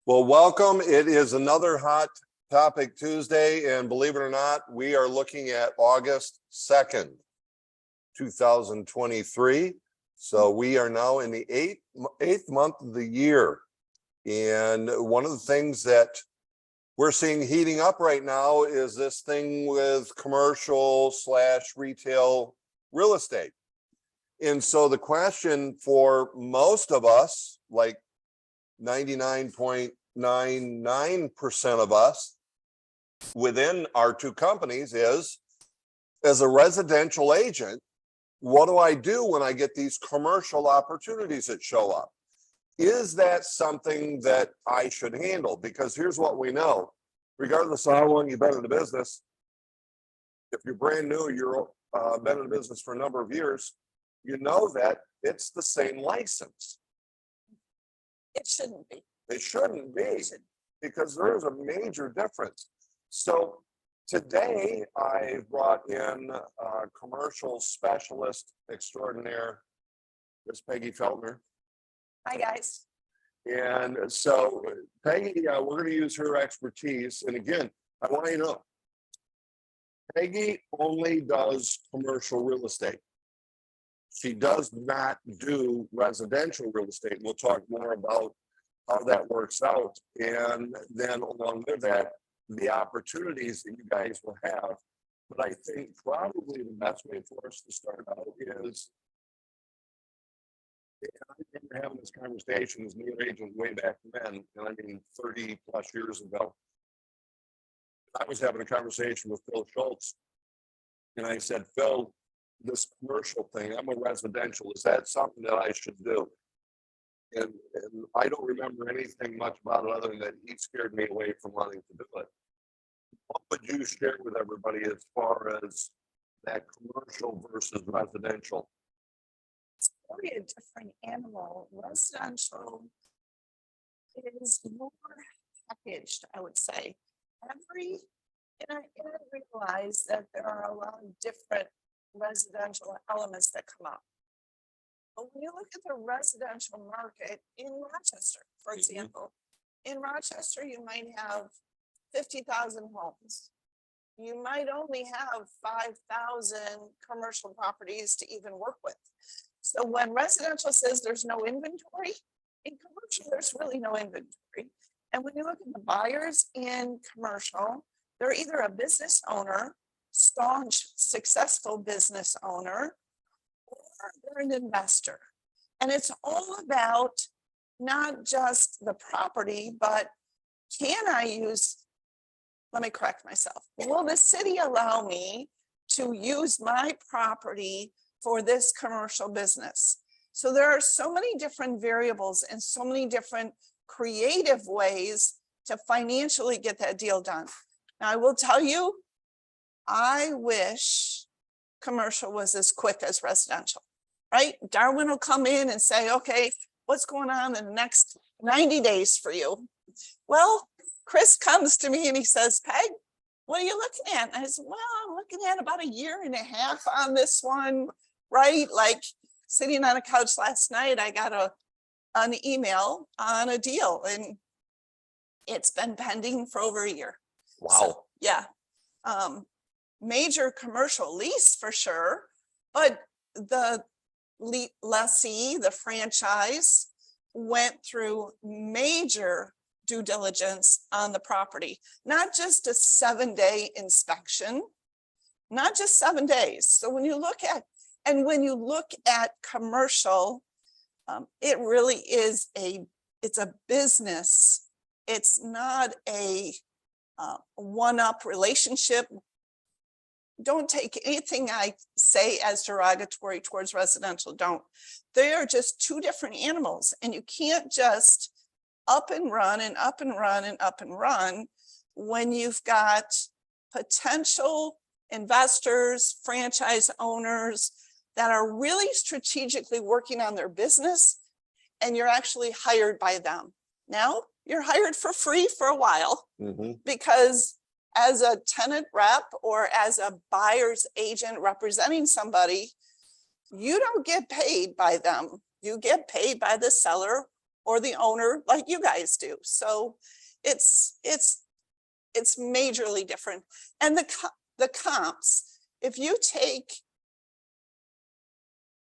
Well, welcome. It is another Hot Topic Tuesday, and believe it or not, we are looking at August 2nd, 2023. So we are now in the eighth month of the year. And one of the things that we're seeing heating up right now is this thing with commercial / retail real estate. And so the question for most of us, like 99.99% of us within our two companies, is, as a residential agent, what do I do when I get these commercial opportunities that show up? Is that something that I should handle? Because here's what we know, regardless of how long you've been in the business, if you're brand new, you're been in the business for a number of years, you know that it's the same license. It shouldn't be. It shouldn't be, because there is a major difference. So today I brought in a commercial specialist extraordinaire, Miss Peggy Feltner. Hi, guys. And so Peggy, we're going to use her expertise. And again, I want you to know, Peggy only does commercial real estate. She does not do residential real estate. We'll talk more about how that works out. And then along with that, the opportunities that you guys will have. But I think probably the best way for us to start out is, I remember having this conversation as new agent way back then, and I mean 30 plus years ago. I was having a conversation with Phil Schultz, and I said, Phil, this commercial thing, I'm a residential, is that something that I should do? And I don't remember anything much about it other than that he scared me away from wanting to do it. What would you share with everybody as far as that commercial versus residential? It's really a different animal. Residential is more packaged, I would say. And I realize that there are a lot of different residential elements that come up. But when you look at the residential market in Rochester, for example, in Rochester, you might have 50,000 homes. You might only have 5,000 commercial properties to even work with. So when residential says there's no inventory, in commercial, there's really no inventory. And when you look at the buyers in commercial, they're either a business owner, staunch, successful business owner, or they're an investor. And it's all about not just the property, but let me correct myself. Will the city allow me to use my property for this commercial business? So there are so many different variables and so many different creative ways to financially get that deal done. Now, I will tell you, I wish commercial was as quick as residential, right? Darwin will come in and say, okay, what's going on in the next 90 days for you? Well, Chris comes to me and he says, Peg, what are you looking at? And I said, well, I'm looking at about 1.5 years on this one, right? Like sitting on a couch last night, I got an email on a deal and it's been pending for over 1 year. Wow. So, yeah. Major commercial lease for sure, but the lessee, the franchise, went through major due diligence on the property, not just a 7-day inspection, not just 7 days. So when you look at commercial, it really is it's a business. It's not a one-up relationship. Don't take anything I say as derogatory towards residential. Don't. They are just two different animals, and you can't just up and run and up and run and up and run when you've got potential investors, franchise owners that are really strategically working on their business, and you're actually hired by them. Now, you're hired for free for a while because as a tenant rep or as a buyer's agent representing somebody, you don't get paid by them. You get paid by the seller or the owner like you guys do. So it's majorly different. And the comps, if you take,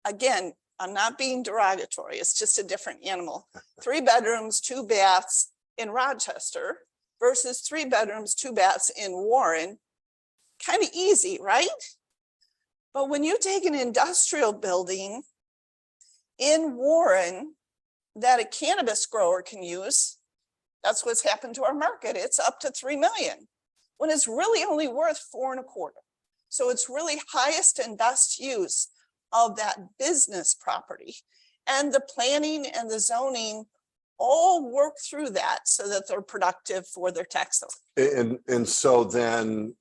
again, I'm not being derogatory, it's just a different animal. 3 bedrooms, 2 baths in Rochester versus 3 bedrooms, 2 baths in Warren, kind of easy, right? But when you take an industrial building in Warren that a cannabis grower can use, that's what's happened to our market. It's up to 3 million when it's really only worth 4.25. So it's really highest and best use of that business property, and the planning and the zoning all work through that so that they're productive for their tax dollars. And so then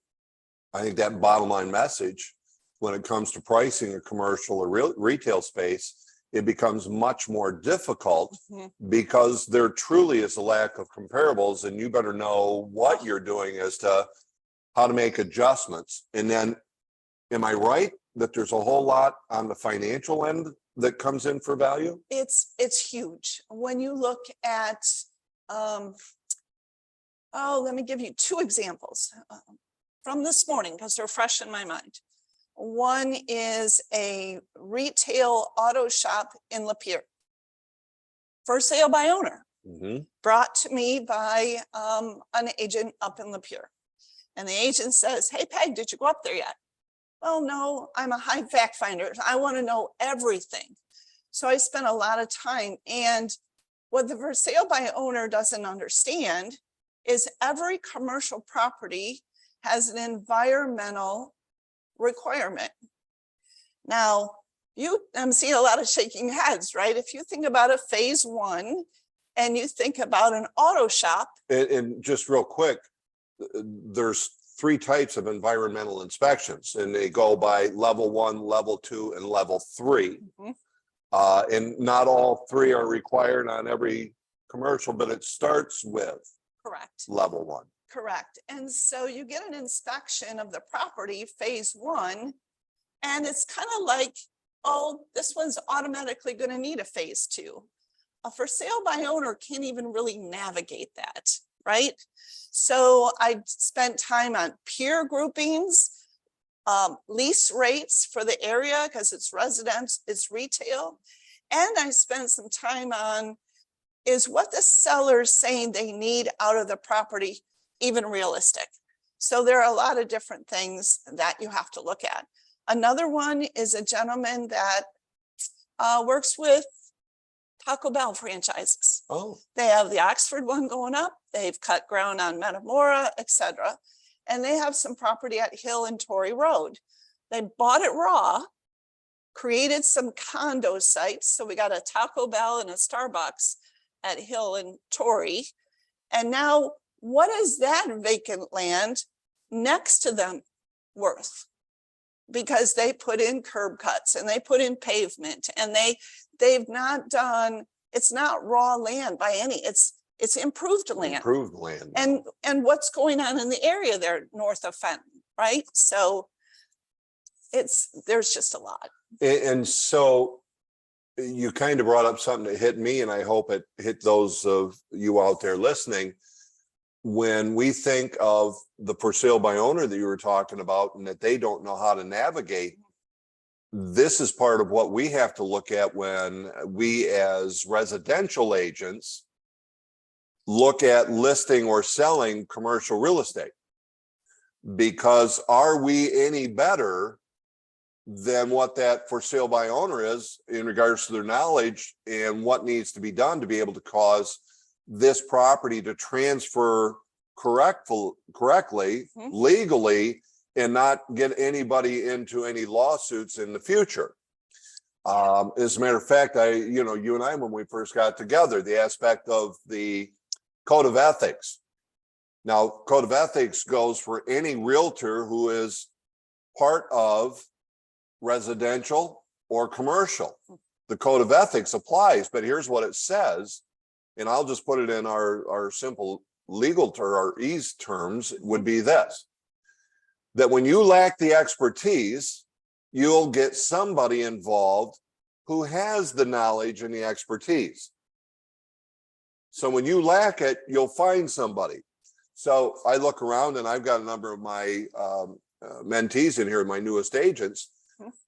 I think that bottom line message, when it comes to pricing a commercial or retail space, it becomes much more difficult because there truly is a lack of comparables, and you better know what you're doing as to how to make adjustments. And then, am I right that there's a whole lot on the financial end that comes in for value? It's huge. When you look at, let me give you 2 examples from this morning because they're fresh in my mind. One is a retail auto shop in Lapeer, for sale by owner, brought to me by an agent up in Lapeer. And the agent says, "Hey, Peg, did you go up there yet?" "Well, no, I'm a high fact finder. I want to know everything." So I spent a lot of time. And what the for sale by owner doesn't understand is every commercial property has an environmental requirement. Now, I'm seeing a lot of shaking heads, right? If you think about a phase 1 and you think about an auto shop. And just real quick, there's 3 types of environmental inspections, and they go by level 1, level 2, and level 3. And not all 3 are required on every commercial, but it starts with Correct. level 1. Correct. And so you get an inspection of the property, phase 1, and it's kind of like, oh, this one's automatically going to need a phase 2. A for sale by owner can't even really navigate that, right? So I spent time on peer groupings, lease rates for the area because it's residence, it's retail. And I spent some time on, is what the seller's saying they need out of the property even realistic? So there are a lot of different things that you have to look at. Another one is a gentleman that works with Taco Bell franchises. Oh, They have the Oxford one going up. They've cut ground on Metamora, etc. And they have some property at Hill and Torrey Road. They bought it raw, created some condo sites. So we got a Taco Bell and a Starbucks at Hill and Torrey. And now, what is that vacant land next to them worth? Because they put in curb cuts and they put in pavement, and they've not done, it's not raw land by any, it's improved land. improved land. And what's going on in the area there north of Fenton, right? So there's just a lot. And so you kind of brought up something that hit me, and I hope it hit those of you out there listening. When we think of the for sale by owner that you were talking about, and that they don't know how to navigate, this is part of what we have to look at when we as residential agents look at listing or selling commercial real estate. Because are we any better than what that for sale by owner is in regards to their knowledge and what needs to be done to be able to cause this property to transfer correctly, legally, and not get anybody into any lawsuits in the future. As a matter of fact, you and I, when we first got together, the aspect of the code of ethics. Now, code of ethics goes for any realtor who is part of residential or commercial. The code of ethics applies, but here's what it says. And I'll just put it in our simple legal or ease terms, would be this: that when you lack the expertise, you'll get somebody involved who has the knowledge and the expertise. So when you lack it, you'll find somebody. So I look around and I've got a number of my mentees in here, my newest agents.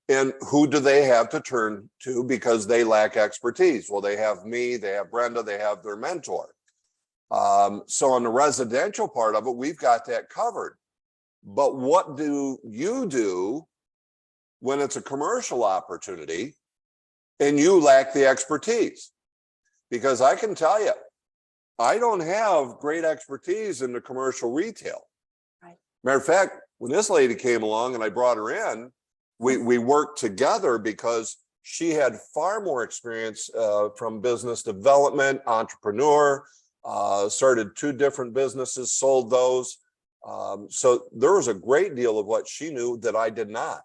And who do they have to turn to because they lack expertise? Well, they have me, they have Brenda, they have their mentor. So on the residential part of it, we've got that covered. But what do you do when it's a commercial opportunity and you lack the expertise? Because I can tell you, I don't have great expertise in the commercial retail. Right. Matter of fact, when this lady came along and I brought her in, we worked together because she had far more experience from business development, entrepreneur, started 2 different businesses, sold those. So there was a great deal of what she knew that I did not.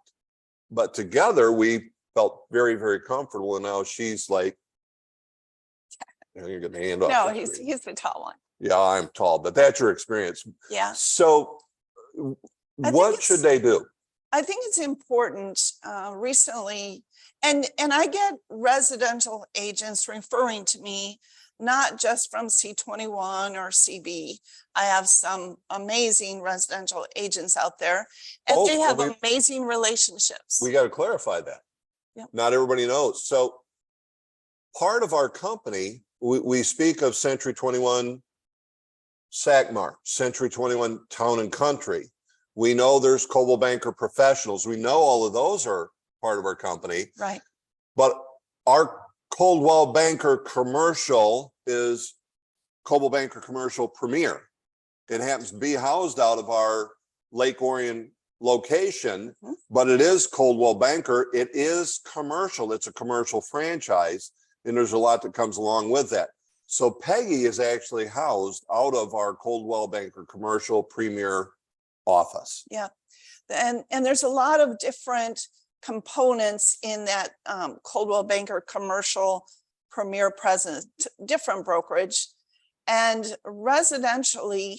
But together we felt very, very comfortable. And now she's like, you're getting the hand off. No, he's the tall one. Yeah, I'm tall, but that's your experience. Yeah. So what should they do? I think it's important recently, and I get residential agents referring to me, not just from C21 or CB. I have some amazing residential agents out there, and they have amazing relationships. We got to clarify that. Yep. Not everybody knows. So part of our company, we speak of Century 21 SACMAR, Century 21 Town and Country. We know there's Coldwell Banker Professionals. We know all of those are part of our company. Right. But our Coldwell Banker Commercial is Coldwell Banker Commercial Premier. It happens to be housed out of our Lake Orion location, but it is Coldwell Banker. It is commercial. It's a commercial franchise, and there's a lot that comes along with that. So Peggy is actually housed out of our Coldwell Banker Commercial Premier office. Yeah, and there's a lot of different components in that Coldwell Banker Commercial Premier presence, different brokerage, and residentially,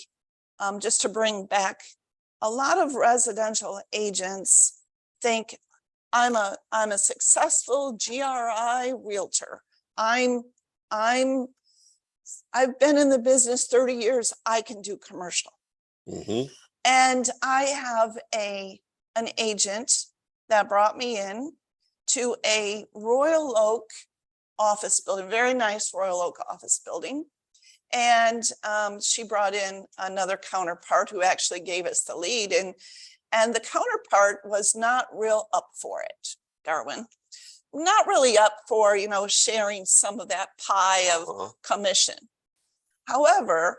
just to bring back, a lot of residential agents think I'm a successful GRI realtor. I've been in the business 30 years. I can do commercial. And I have an agent that brought me in to a Royal Oak office building, very nice Royal Oak office building. And she brought in another counterpart who actually gave us the lead. And the counterpart was not real up for it, Darwin. Not really up for, sharing some of that pie of commission. However,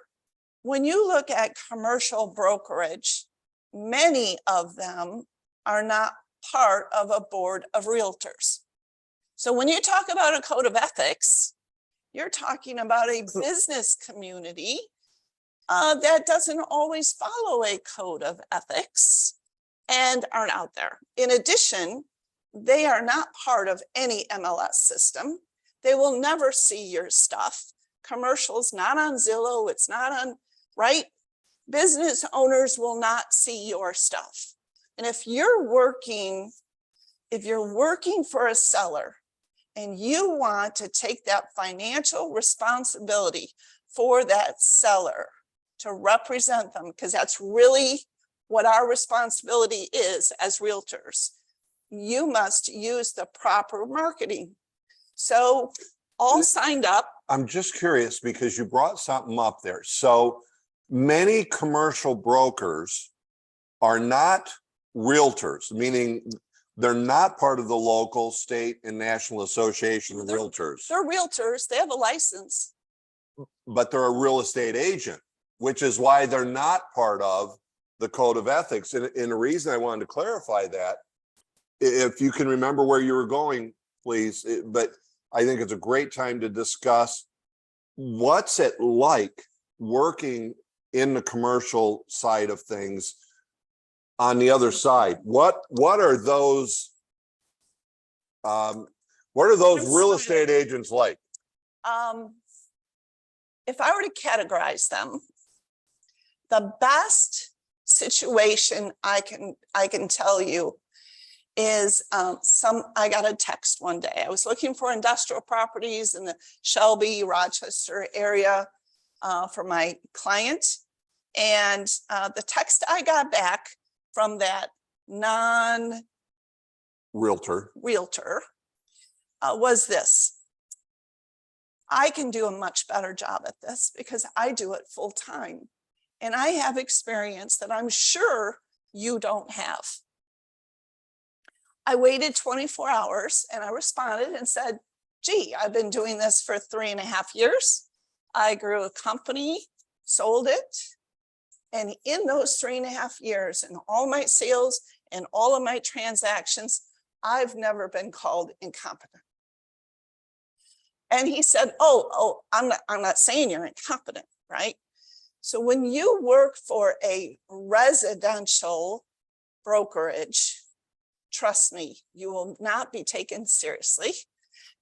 when you look at commercial brokerage, many of them are not part of a board of realtors. So when you talk about a code of ethics, you're talking about a business community that doesn't always follow a code of ethics and aren't out there. In addition, they are not part of any MLS system. They will never see your stuff. Commercials not on Zillow, it's not on, right? Business owners will not see your stuff. And if you're working for a seller and you want to take that financial responsibility for that seller to represent them, because that's really what our responsibility is as realtors, you must use the proper marketing. So all signed up. I'm just curious because you brought something up there. So many commercial brokers are not realtors, meaning they're not part of the local, state, and national association of realtors. They're realtors. They have a license. But they're a real estate agent, which is why they're not part of the code of ethics. And the reason I wanted to clarify that, if you can remember where you were going, please, but I think it's a great time to discuss what's it like working in the commercial side of things on the other side. What are those real estate agents like? If I were to categorize them, the best situation I can tell you is I got a text one day. I was looking for industrial properties in the Shelby, Rochester area for my client. And the text I got back from that non-realtor was this: I can do a much better job at this because I do it full time. And I have experience that I'm sure you don't have. I waited 24 hours and I responded and said, gee, I've been doing this for 3.5 years. I grew a company, sold it. And in those 3.5 years and all my sales and all of my transactions, I've never been called incompetent. And he said, oh, I'm not saying you're incompetent, right? So when you work for a residential brokerage, trust me, you will not be taken seriously.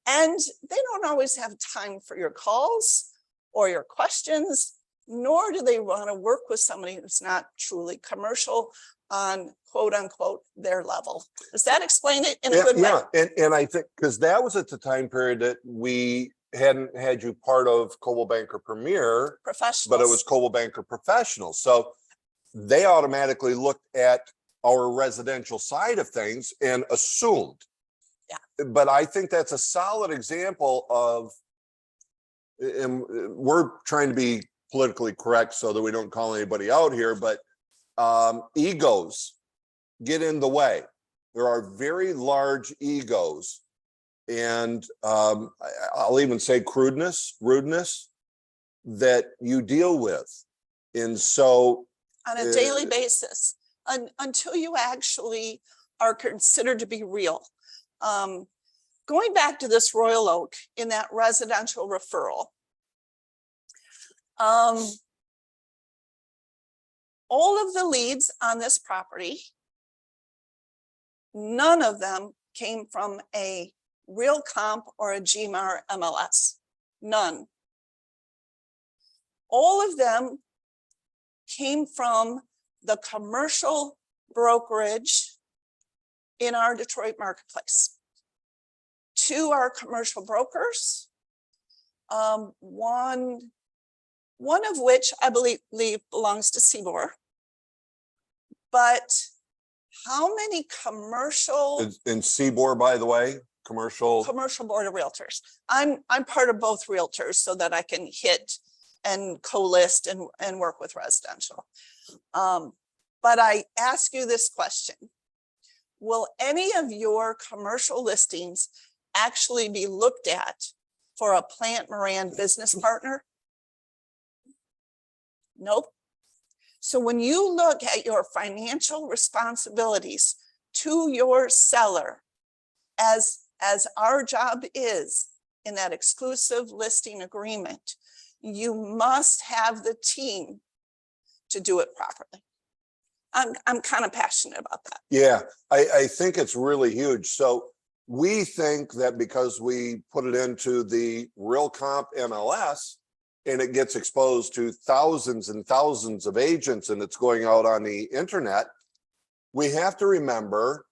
And they don't always have time for your calls or your questions, nor do they want to work with somebody who's not truly commercial on quote unquote their level. Does that explain it in a good way? Yeah, and I think because that was at the time period that we hadn't had you part of Coldwell Banker Premier Professionals. But it was Coldwell Banker Professionals. So they automatically looked at our residential side of things and assumed. Yeah. But I think that's a solid example of, and we're trying to be politically correct so that we don't call anybody out here, but egos get in the way. There are very large egos, and I'll even say rudeness that you deal with. And so on a daily basis, until you actually are considered to be real. Going back to this Royal Oak in that residential referral, all of the leads on this property, none of them came from a Real Comp or a GMAR MLS, none. All of them came from the commercial brokerage in our Detroit marketplace. 2 are commercial brokers, one of which I believe belongs to CBOR. But how many commercial? In CBOR, by the way, commercial board of realtors. I'm part of both realtors so that I can hit and co-list and work with residential. But I ask you this question: will any of your commercial listings actually be looked at for a Plant Moran business partner? Nope. So when you look at your financial responsibilities to your seller, as our job is in that exclusive listing agreement, you must have the team to do it properly. I'm kind of passionate about that. Yeah, I think it's really huge. So we think that because we put it into the Real Comp MLS and it gets exposed to thousands and thousands of agents and it's going out on the internet, we have to remember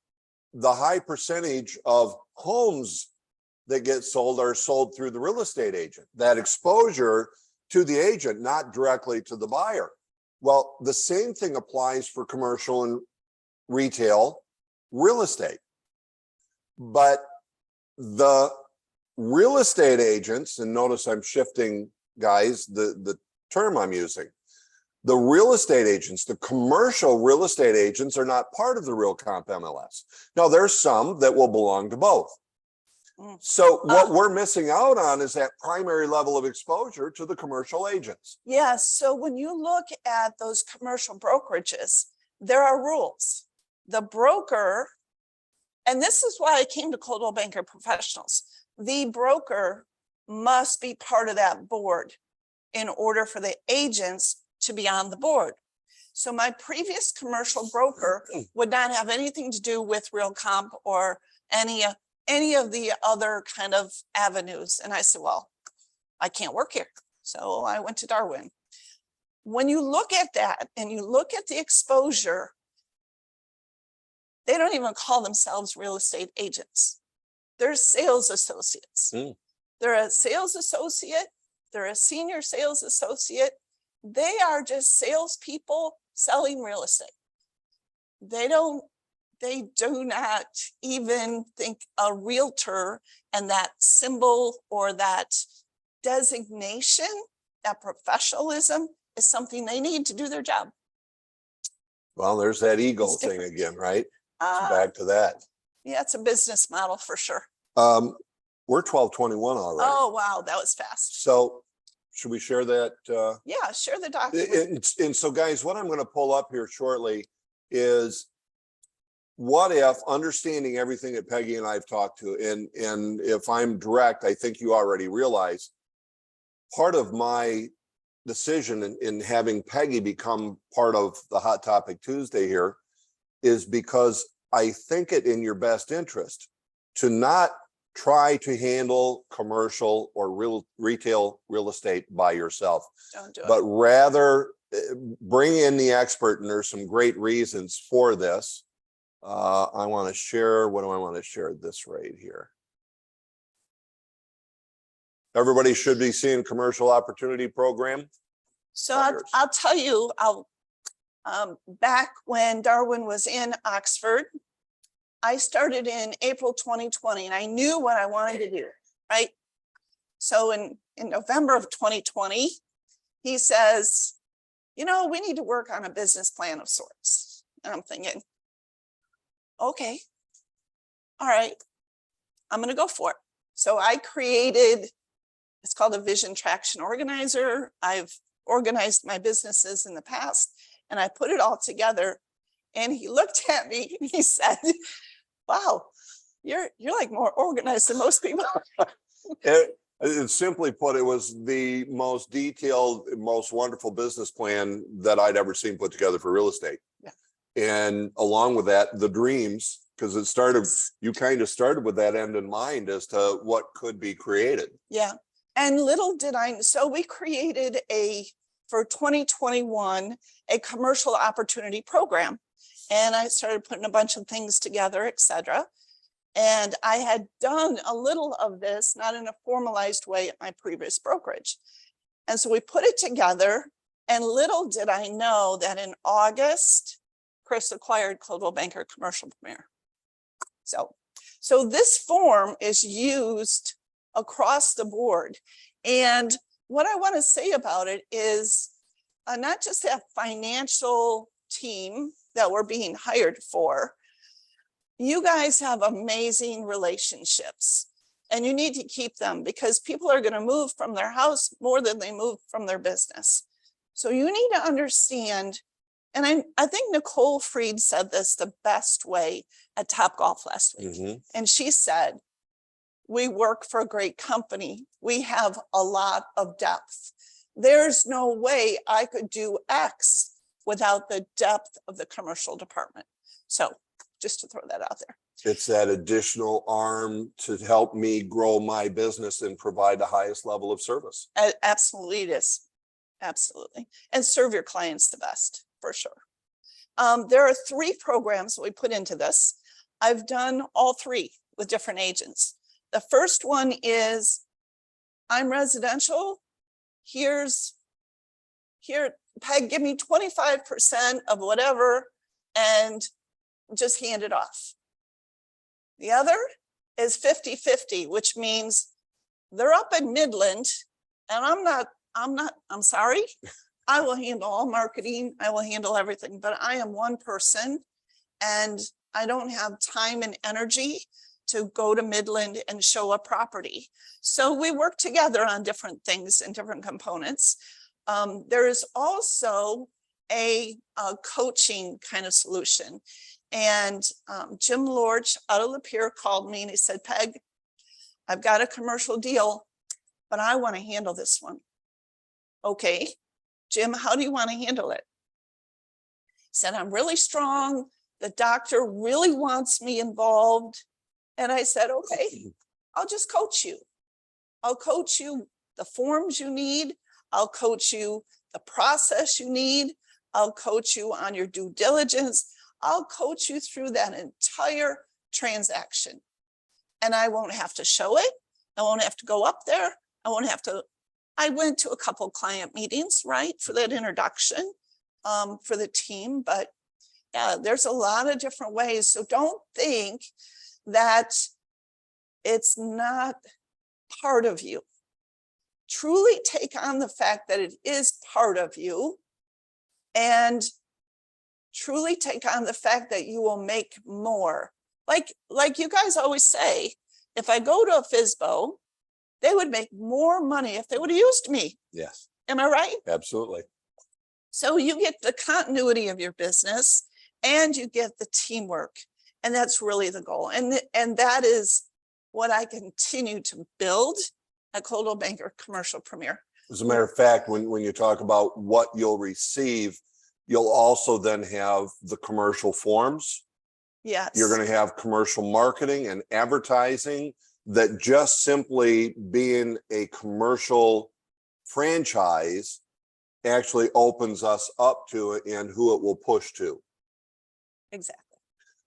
the high percentage of homes that get sold are sold through the real estate agent. That exposure to the agent, not directly to the buyer. Well, the same thing applies for commercial and retail real estate. But the real estate agents, and notice I'm shifting, guys, the term I'm using, the real estate agents, the commercial real estate agents are not part of the Real Comp MLS. Now, there's some that will belong to both. So what we're missing out on is that primary level of exposure to the commercial agents. Yeah, so when you look at those commercial brokerages, there are rules. The broker, and this is why I came to Coldwell Banker Professionals, the broker must be part of that board in order for the agents to be on the board. So my previous commercial broker would not have anything to do with Real Comp or any of the other kind of avenues. And I said, well, I can't work here. So I went to Darwin. When you look at that and you look at the exposure, they don't even call themselves real estate agents. They're sales associates. Mm. They're a sales associate. They're a senior sales associate. They are just salespeople selling real estate. They do not even think a realtor and that symbol or that designation, that professionalism is something they need to do their job. Well, there's that ego It's thing different. again, right? So Uh, back to that. yeah, it's a business model for sure. We're 12:21 already. Oh, wow, that was fast. So should we share that? Yeah, share the document. And so guys, what I'm going to pull up here shortly is what if, understanding everything that Peggy and I've talked to, and if I'm direct, I think you already realize part of my decision in having Peggy become part of the Hot Topic Tuesday here is because I think it in your best interest to not try to handle commercial or retail real estate by yourself, Don't do it. but rather bring in the expert. And there's some great reasons for this. I want to share, what do I want to share this right here? Everybody should be seeing Commercial Opportunity Program. So Fires. I'll tell you, back when Darwin was in Oxford, I started in April 2020 and I knew what I wanted to do, right? So in November of 2020, he says, you know, we need to work on a business plan of sorts. And I'm thinking, okay, all right, I'm going to go for it. So I created, it's called a Vision Traction Organizer. I've organized my businesses in the past and I put it all together. And he looked at me and he said, wow, you're like more organized than most people. And simply put, it was the most detailed, most wonderful business plan that I'd ever seen put together for real estate. Yeah. And along with that, the dreams, because it started, you kind of started with that end in mind as to what could be created. Yeah. And little did I, so we created for 2021, a commercial opportunity program. And I started putting a bunch of things together, et cetera. And I had done a little of this, not in a formalized way at my previous brokerage. And so we put it together and little did I know that in August, Chris acquired Coldwell Banker Commercial Premier. So this form is used across the board. And what I want to say about it is not just that financial team that we're being hired for. You guys have amazing relationships and you need to keep them because people are going to move from their house more than they move from their business. So you need to understand, and I think Nicole Freed said this the best way at Topgolf last week. Mm-hmm. And she said, we work for a great company. We have a lot of depth. There's no way I could do X without the depth of the commercial department. So just to throw that out there. It's that additional arm to help me grow my business and provide the highest level of service. Absolutely it is. Absolutely. And serve your clients the best, for sure. There are 3 programs that we put into this. I've done all 3 with different agents. The first one is, I'm residential. Here, Peg, give me 25% of whatever and just hand it off. The other is 50-50, which means they're up in Midland and I'm sorry. I will handle all marketing. I will handle everything, but I am one person and I don't have time and energy to go to Midland and show a property. So we work together on different things and different components. There is also a coaching kind of solution. And Jim Lorch out of Lapeer called me and he said, Peg, I've got a commercial deal, but I want to handle this one. Okay, Jim, how do you want to handle it? He said, I'm really strong. The doctor really wants me involved. And I said, okay, I'll just coach you. I'll coach you the forms you need. I'll coach you the process you need. I'll coach you on your due diligence. I'll coach you through that entire transaction. And I won't have to show it. I won't have to go up there. I won't have to. I went to a couple client meetings, right, for that introduction for the team. But yeah, there's a lot of different ways. So don't think that it's not part of you. Truly take on the fact that it is part of you, and truly take on the fact that you will make more. Like you guys always say, if I go to a FSBO, they would make more money if they would have used me. Yes, Am I right? absolutely. So you get the continuity of your business and you get the teamwork. And that's really the goal. And that is what I continue to build at Coldwell Banker Commercial Premier. As a matter of fact, when you talk about what you'll receive, you'll also then have the commercial forms. Yes. You're going to have commercial marketing and advertising, that just simply being a commercial franchise actually opens us up to it and who it will push to. Exactly.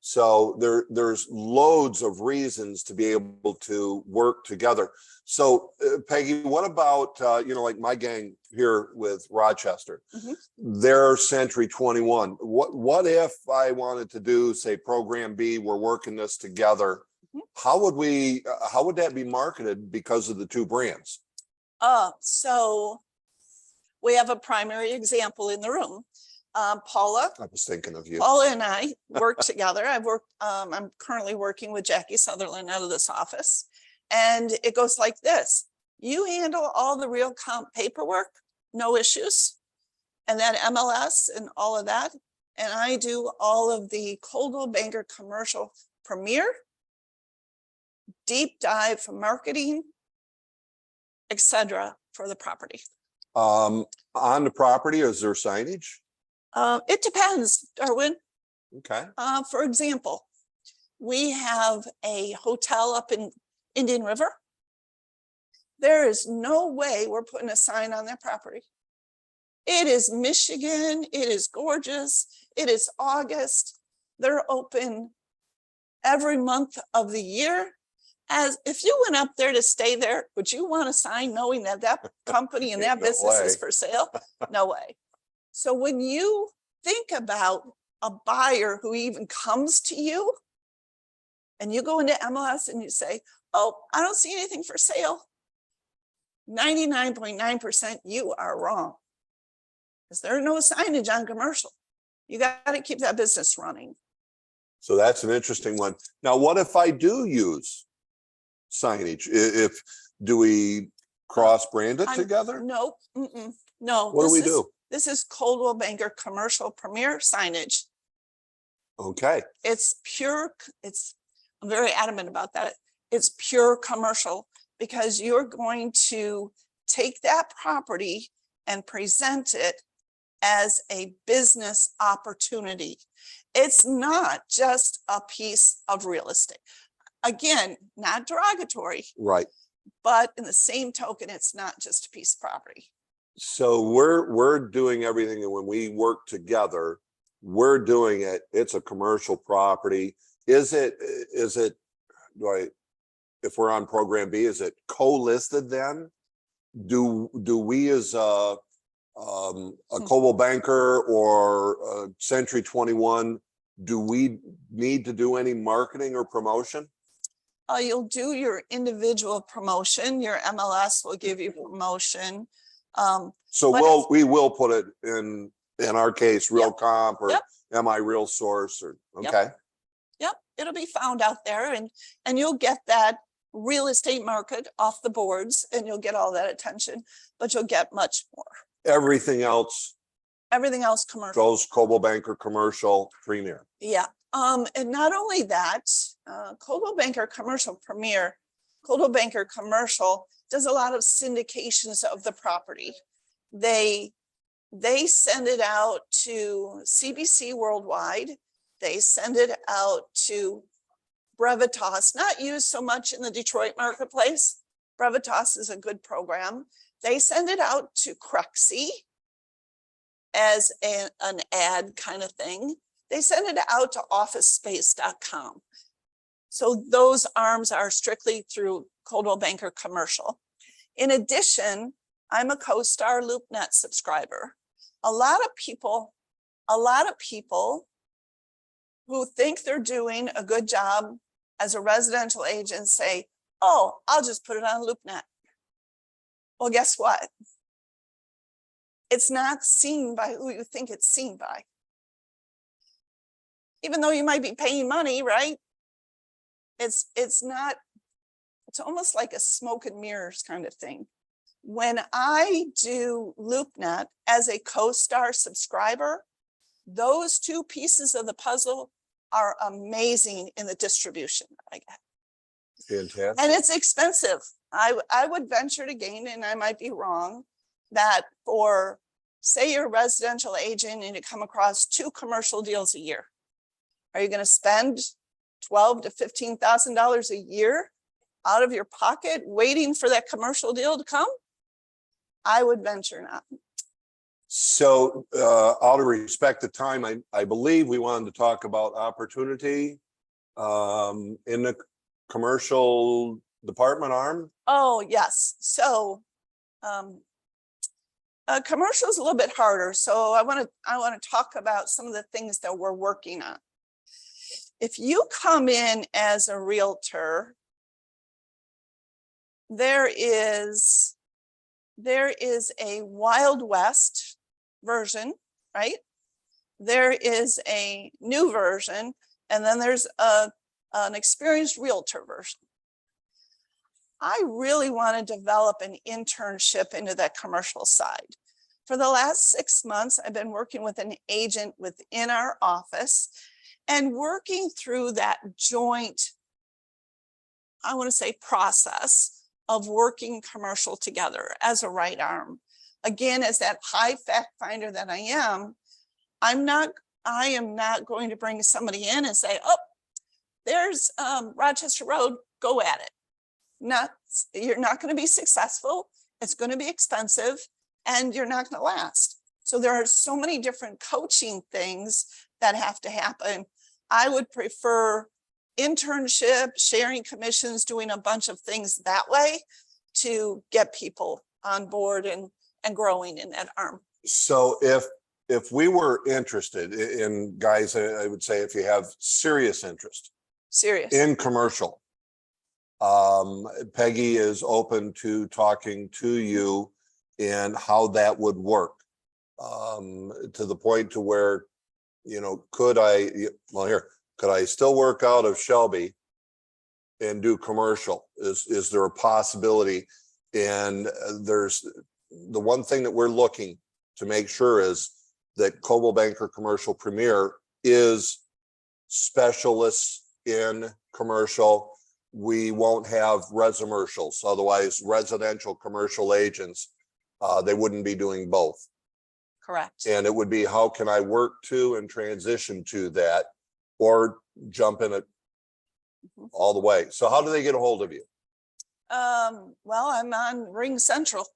So there's loads of reasons to be able to work together. So Peggy, what about, like my gang here with Rochester, their Century 21, what if I wanted to do, say, Program B, we're working this together. How would that be marketed because of the two brands? So we have a primary example in the room. Paula. I was thinking of you. Paula and I work together. I'm currently working with Jackie Sutherland out of this office. And it goes like this. You handle all the real comp paperwork, no issues. And then MLS and all of that. And I do all of the Coldwell Banker Commercial Premier, deep dive for marketing, etc. for the property. On the property, is there signage? It depends, Darwin. Okay. For example, we have a hotel up in Indian River. There is no way we're putting a sign on that property. It is Michigan. It is gorgeous. It is August. They're open every month of the year. As if you went up there to stay there, would you want a sign knowing that that company and that No business is way. for sale? No way. So when you think about a buyer who even comes to you and you go into MLS and you say, oh, I don't see anything for sale, 99.9% you are wrong. Because there's no signage on commercial. You got to keep that business running. So that's an interesting one. Now, what if I do use signage? Do we cross brand it together? No, no. What do we do? This is Coldwell Banker Commercial Premier signage. Okay. It's pure. I'm very adamant about that. It's pure commercial because you're going to take that property and present it as a business opportunity. It's not just a piece of real estate. Again, not derogatory, Right. but in the same token, it's not just a piece of property. So we're doing everything, and when we work together, we're doing it. It's a commercial property. Is it right? If we're on Program B, is it co-listed then? Do we as a Coldwell Banker or a Century 21, do we need to do any marketing or promotion? You'll do your individual promotion. Your MLS will give you promotion. So we will put it in our case, Real Comp or Yep. MI Real Source or okay. Yep, it'll be found out there, and you'll get that real estate market off the boards, and you'll get all that attention, but you'll get much more. Everything else Commercial. goes Coldwell Banker Commercial Premier. Yeah. And not only that, Coldwell Banker Commercial Premier, Coldwell Banker Commercial does a lot of syndications of the property. They send it out to CBC Worldwide. They send it out to Brevitas, not used so much in the Detroit marketplace. Brevitas is a good program. They send it out to Cruxy as an ad kind of thing. they send it out to officespace.com. So those arms are strictly through Coldwell Banker Commercial. In addition, I'm a CoStar LoopNet subscriber. A lot of people who think they're doing a good job as a residential agent say, oh, I'll just put it on LoopNet. Well, guess what? It's not seen by who you think it's seen by. Even though you might be paying money, right? It's not, it's almost like a smoke and mirrors kind of thing. When I do LoopNet as a CoStar subscriber, those two pieces of the puzzle are amazing in the distribution that I get. Fantastic. And it's expensive. I would venture to gain, and I might be wrong, that for, say you're a residential agent and you come across 2 commercial deals a year. Are you going to spend $12,000 to $15,000 a year out of your pocket waiting for that commercial deal to come? I would venture not. So out of respect to time, I believe we wanted to talk about opportunity in the commercial department arm. Oh, yes. So commercial is a little bit harder. So I want to talk about some of the things that we're working on. If you come in as a realtor, there is a Wild West version, right? There is a new version, and then there's an experienced realtor version. I really want to develop an internship into that commercial side. For the last 6 months, I've been working with an agent within our office and working through that joint, I want to say, process of working commercial together as a right arm. Again, as that high fact finder that I am not going to bring somebody in and say, oh, there's Rochester Road, go at it. You're not going to be successful. It's going to be expensive and you're not going to last. So there are so many different coaching things that have to happen. I would prefer internship, sharing commissions, doing a bunch of things that way to get people on board and growing in that arm. So if we were interested in, guys, I would say if you have serious interest in commercial, Peggy is open to talking to you and how that would work, to the point to where, you know, could I still work out of Shelby and do commercial? Is there a possibility? And there's the one thing that we're looking to make sure is that Coldwell Banker Commercial Premier is specialists in commercial. We won't have residentials, otherwise residential commercial agents, they wouldn't be doing both. Correct. And it would be, how can I work to and transition to that, or jump in it all the way? So how do they get a hold of you? Well, I'm on Ring Central.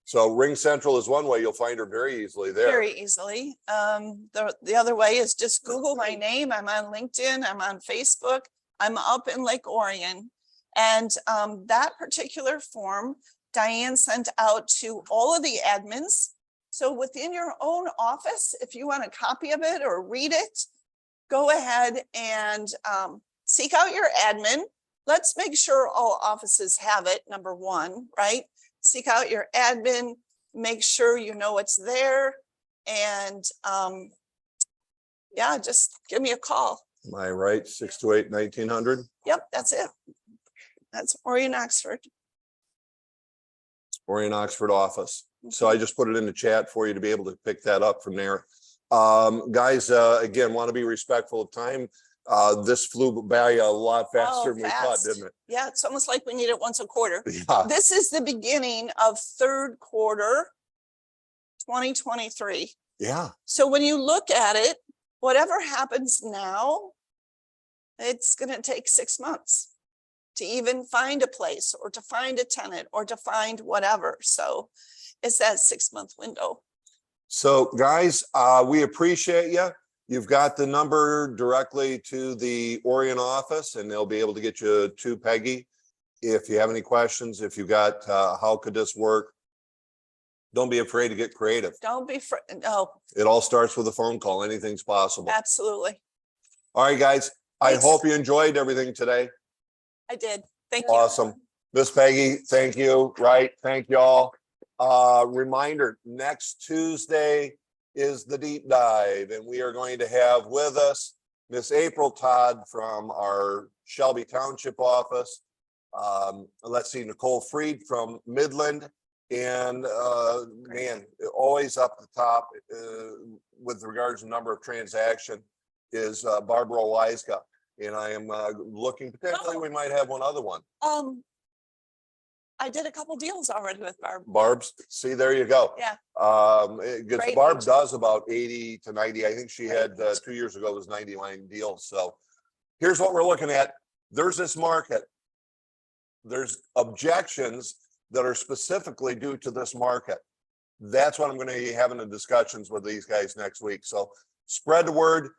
So Ring Central is one way. You'll find her very easily there. Very easily. The other way is just Google my name. I'm on LinkedIn. I'm on Facebook. I'm up in Lake Orion. And that particular form, Diane sent out to all of the admins. So within your own office, if you want a copy of it or read it, go ahead and seek out your admin. Let's make sure all offices have it, number one, right? Seek out your admin, make sure you know it's there, and yeah, just give me a call. Am I right? 628-1900? Yep, that's it. That's Orion Oxford. Orion Oxford office. So I just put it in the chat for you to be able to pick that up from there. Guys, again, want to be respectful of time. This flew by a lot faster than we thought, didn't it? Yeah, it's almost like we need it once a quarter. Yeah. This is the beginning of third quarter 2023. Yeah. So when you look at it, whatever happens now, it's going to take 6 months to even find a place or to find a tenant or to find whatever. So it's that 6 month window. So guys, we appreciate you. You've got the number directly to the Orion office and they'll be able to get you to Peggy. If you have any questions, if you got, how could this work? Don't be afraid to get creative. Don't be, no, It all starts with a phone call. Anything's possible. absolutely. All right, guys. I Thanks. hope you enjoyed everything today. I did. Thank you. Awesome. Miss Peggy, thank you. Right. Thank y'all. Reminder, next Tuesday is the deep dive and we are going to have with us Miss April Todd from our Shelby Township office. Let's see, Nicole Freed from Midland. And man, always up the top with regards to number of transaction is Barbara Weiska. And I am looking, potentially we might have one other one. I did a couple deals already with Barb. Barb's, see, there you go. Yeah. Because Great Barb agent. does about 80 to 90. I think she Great had 2 years ago was 99 deals. So here's what we're looking at. There's this market. There's objections that are specifically due to this market. That's what I'm going to be having the discussions with these guys next week. So spread the word,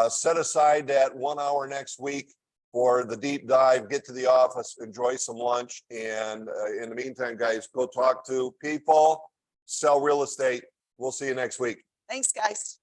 set aside that 1 hour next week for the deep dive, get to the office, enjoy some lunch. And in the meantime, guys, go talk to people, sell real estate. We'll see you next week. Thanks, guys.